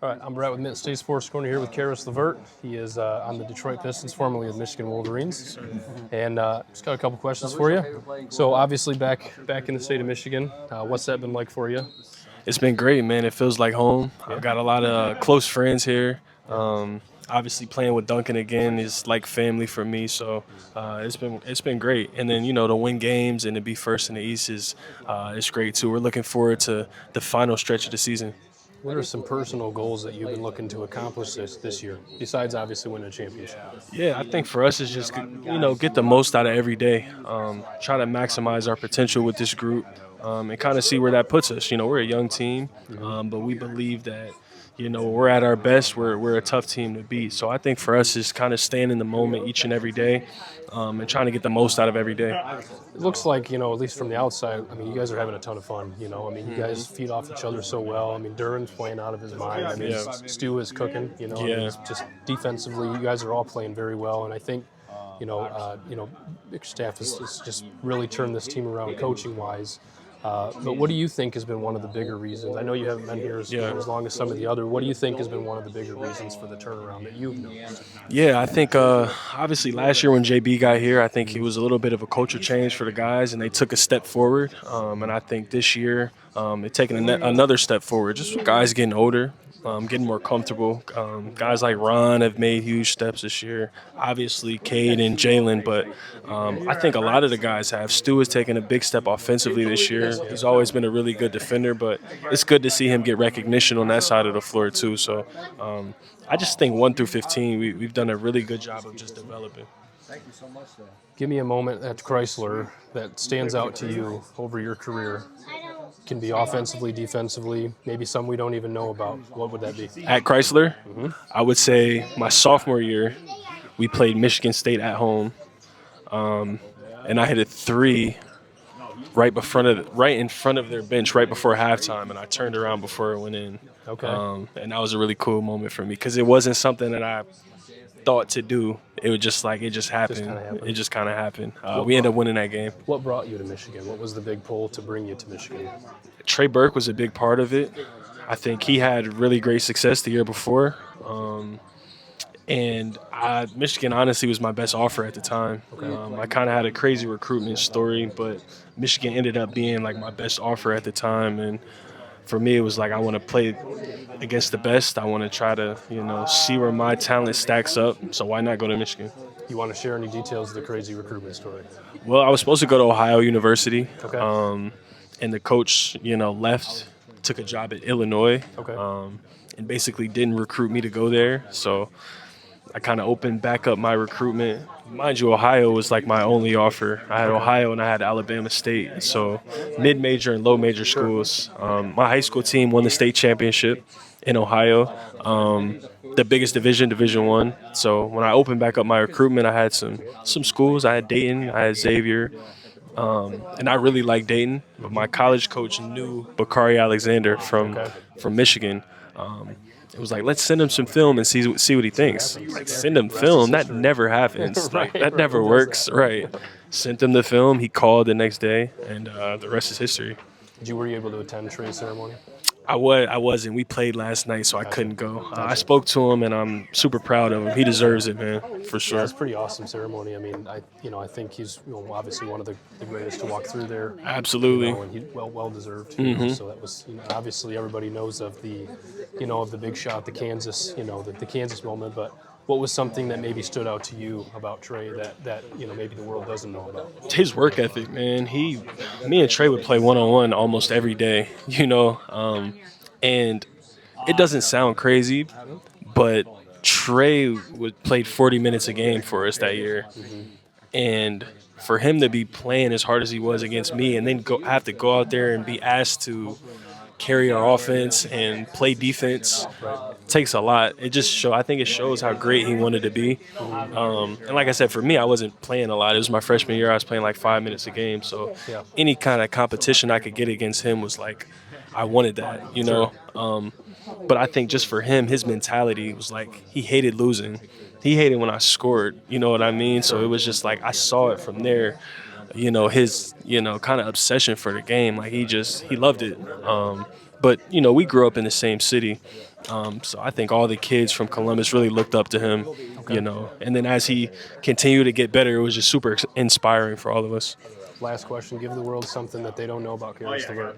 All right, I'm Brett with Mid State Sports Corner here with Chris Lavert. He is on the Detroit Pistons, formerly of Michigan Wolverines, and just got a couple questions for you. So obviously back in the state of Michigan, what's that been like for you? It's been great, man. It feels like home. I've got a lot of close friends here. Obviously, playing with Duncan again is like family for me. So it's been great. And then to win games and to be first in the East is great too. We're looking forward to the final stretch of the season. What are some personal goals that you've been looking to accomplish this year, besides obviously winning a championship? Yeah, I think for us it's just get the most out of every day. Try to maximize our potential with this group, and kind of see where that puts us. We're a young team, but we believe that when we're at our best, we're a tough team to beat. So I think for us is kind of staying in the moment each and every day, and trying to get the most out of every day. It looks like, at least from the outside, I mean, you guys are having a ton of fun, you guys feed off each other so well. I mean, Duran's playing out of his mind. I mean, Yeah. Stu is cooking, I mean, Yeah. it's just defensively, you guys are all playing very well. And I think, Bickerstaff has just really turned this team around coaching-wise. But what do you think has been one of the bigger reasons? I know you haven't been here as long as some of the other. What do you think has been one of the bigger reasons for the turnaround that you've noticed? Yeah, I think obviously last year when JB got here, I think he was a little bit of a culture change for the guys, and they took a step forward. And I think this year they're taking another step forward, just with guys getting older, getting more comfortable. Guys like Ron have made huge steps this year. Obviously, Cade and Jalen, but I think a lot of the guys have. Stu has taken a big step offensively this year. He's always been a really good defender, but it's good to see him get recognition on that side of the floor too. So I just think 1 through 15, we've done a really good job of just developing. Give me a moment at Chrysler that stands out to you over your career. Can be offensively, defensively, maybe some we don't even know about. What would that be? At Chrysler, I would say my sophomore year, we played Michigan State at home, and I hit a three right in front of their bench right before halftime, and I turned around before it went in. Okay. And that was a really cool moment for me because it wasn't something that I thought to do. It was just like it just happened. It just kind of happened. We ended up winning that game. What brought you to Michigan? What was the big pull to bring you to Michigan? Trey Burke was a big part of it. I think he had really great success the year before. And Michigan honestly was my best offer at the time. I kind of had a crazy recruitment story, but Michigan ended up being like my best offer at the time. And for me, it was like I want to play against the best. I want to try to, see where my talent stacks up. So why not go to Michigan? You want to share any details of the crazy recruitment story? Well, I was supposed to go to Ohio University. Okay. And the coach, left, took a job at Illinois. Okay. And basically didn't recruit me to go there. So I kind of opened back up my recruitment. Mind you, Ohio was like my only offer. I had Ohio and I had Alabama State. So mid-major and low-major schools. My high school team won the state championship in Ohio, the biggest division, Division I. So when I opened back up my recruitment, I had some schools. I had Dayton, I had Xavier, and I really liked Dayton. But my college coach knew Bakari Alexander from Michigan. It was like, let's send him some film and see what he thinks. Like, send him film? That never happens. Like, that never works. Right. Sent him the film. He called the next day, and the rest is history. Were you able to attend Trey's ceremony? I wasn't. We played last night, so I couldn't go. I spoke to him, and I'm super proud of him. He deserves it, man, for sure. Yeah, it's a pretty awesome ceremony. I mean, I think he's obviously one of the greatest to walk through there. Absolutely. And he well deserved. So that was obviously everybody knows of the of the big shot, the Kansas the Kansas moment. But what was something that maybe stood out to you about Trey that maybe the world doesn't know about? His work ethic, man. Me and Trey would play one-on-one almost every day, and it doesn't sound crazy, but Trey played 40 minutes a game for us that year, and for him to be playing as hard as he was against me, and then have to go out there and be asked to carry our offense and play defense takes a lot. I think it shows how great he wanted to be. And like I said, for me, I wasn't playing a lot. It was my freshman year. I was playing like 5 minutes a game. So any kind of competition I could get against him was like, I wanted that, But I think just for him, his mentality was like he hated losing. He hated when I scored, you know what I mean? So it was just like I saw it from there. His, kind of obsession for the game. Like he loved it. But, we grew up in the same city. So I think all the kids from Columbus really looked up to him, you know. And then as he continued to get better, it was just super inspiring for all of us. Last question: give the world something that they don't know about Chris Lavert.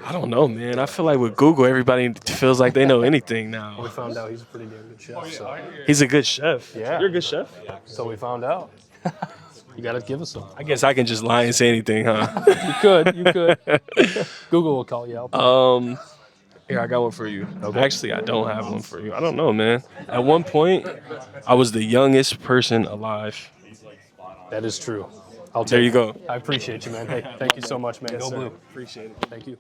I don't know, man. I feel like with Google, everybody feels like they know anything now. We found out he's a pretty damn good chef. So, He's a good chef. Yeah. You're a good chef? so we found out. You got to give us some. I guess I can just lie and say anything, huh? You could. Google will call you out. Here, I got one for you. Actually, I don't have one for you. I don't know, man. At one point, I was the youngest person alive. That is true. There you go. I appreciate you, man. Hey, thank you so much, man. Go sir. Blue. Appreciate it. Thank you.